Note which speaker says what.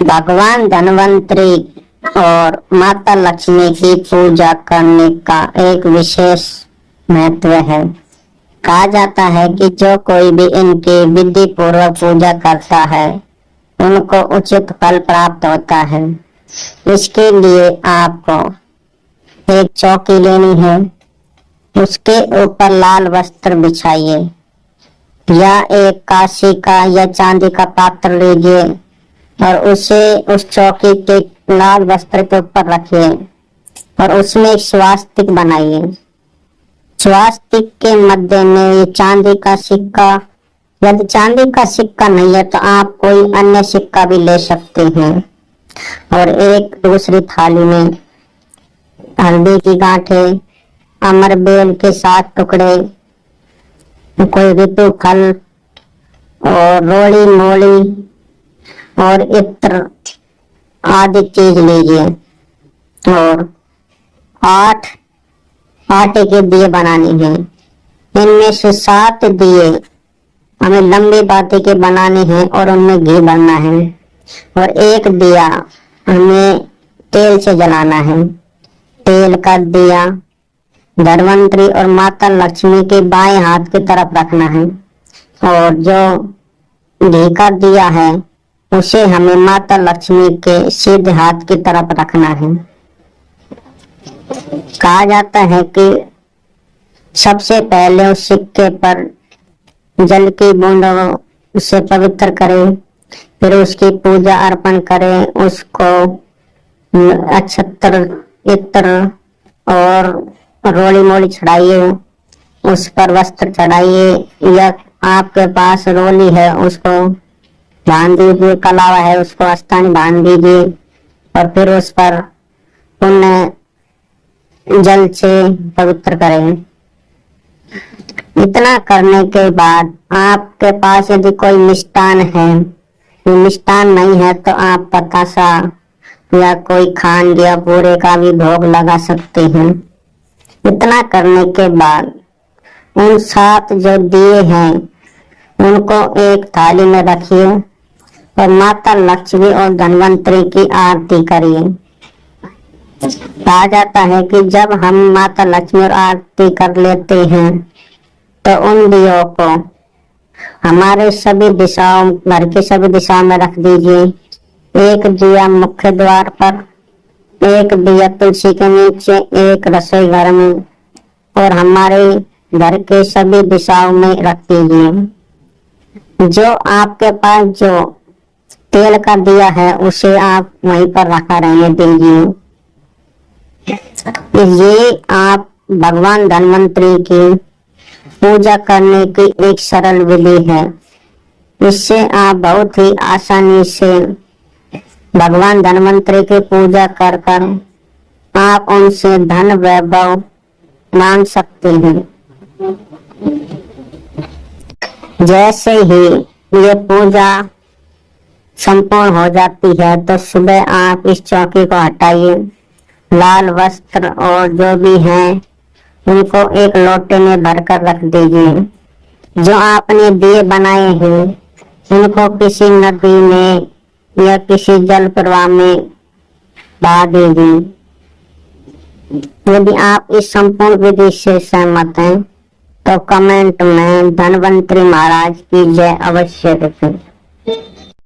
Speaker 1: भगवान धन्वंतरी और माता लक्ष्मी की पूजा करने का एक विशेष महत्व है। कहा जाता है कि जो कोई भी इनकी विधि पूर्वक पूजा करता है उनको उचित फल प्राप्त होता है। इसके लिए आपको एक चौकी लेनी है, उसके ऊपर लाल वस्त्र बिछाइए या एक कांसे का या चांदी का पात्र लीजिए और उसे उस चौकी के लाल वस्त्र के ऊपर रखिए और उसमें एक स्वास्तिक बनाइए। स्वास्तिक के मध्य में ये चांदी का सिक्का, यदि चांदी का सिक्का नहीं है तो आप कोई अन्य सिक्का भी ले सकते हैं। और एक दूसरी थाली में हल्दी की गांठें, अमर बेल के 7 टुकड़े, कोई ऋतु फल और रोली मोली और इत्र आदि चीज लीजिए और 8 आटे के दिए बनाने हैं। इनमें से 7 दिए हमें लंबी बातें के बनाने हैं और उनमें घी भरना है और एक दिया हमें तेल से जलाना है। तेल का दिया धन्वंतरी और माता लक्ष्मी के बाएं हाथ की तरफ रखना है और जो घी का दिया है उसे हमें माता लक्ष्मी के सीधे हाथ की तरफ रखना है। कहा जाता है कि सबसे पहले उस सिक्के पर जल की बूंदों उसे पवित्र करें, फिर उसकी पूजा अर्पण करें, उसको अक्षत्र, इत्र और रोली मोली चढ़ाइए, उस पर वस्त्र चढ़ाइए या आपके पास रोली है उसको बांध दीजिए, कलावा है उसको अस्तानी बांध दीजिए और फिर उस पर पुण्य जल से पवित्र करें। इतना करने के बाद आपके पास यदि कोई मिष्टान है, मिष्टान नहीं है तो आप पतासा या कोई खांड या पूरे का भी भोग लगा सकते हैं। इतना करने के बाद उन 7 जो दिए हैं उनको एक थाली में रखिए और माता लक्ष्मी और धन्वंतरी की आरती करिए। कहा जाता है कि जब हम माता लक्ष्मी और आरती कर लेते हैं तो उन दियों को हमारे सभी दिशाओं, घर की सभी दिशाओं में रख दीजिए। एक दिया मुख्य द्वार पर, एक दिया तुलसी के नीचे, एक रसोई घर में और हमारे घर के सभी दिशाओं में रख दीजिए। जो आपके पास जो तेल का दिया है उसे आप वहीं पर रखा रहने दीजिए। ये आप भगवान धन्वंतरी की पूजा करने की एक सरल विधि है। इससे आप बहुत ही आसानी से भगवान धन्वंतरी की पूजा कर आप उनसे धन वैभव मांग सकते हैं। जैसे ही ये पूजा संपूर्ण हो जाती है तो सुबह आप इस चौकी को हटाइए, लाल वस्त्र और जो भी है उनको एक लोटे में भरकर रख दीजिए। जो आपने दिए बनाए हैं उनको किसी नदी में या किसी जल प्रवाह में बहा दीजिए। यदि आप इस संपूर्ण विधि से सहमत हैं तो कमेंट में धन्वंतरी महाराज की जय अवश्य लिखें।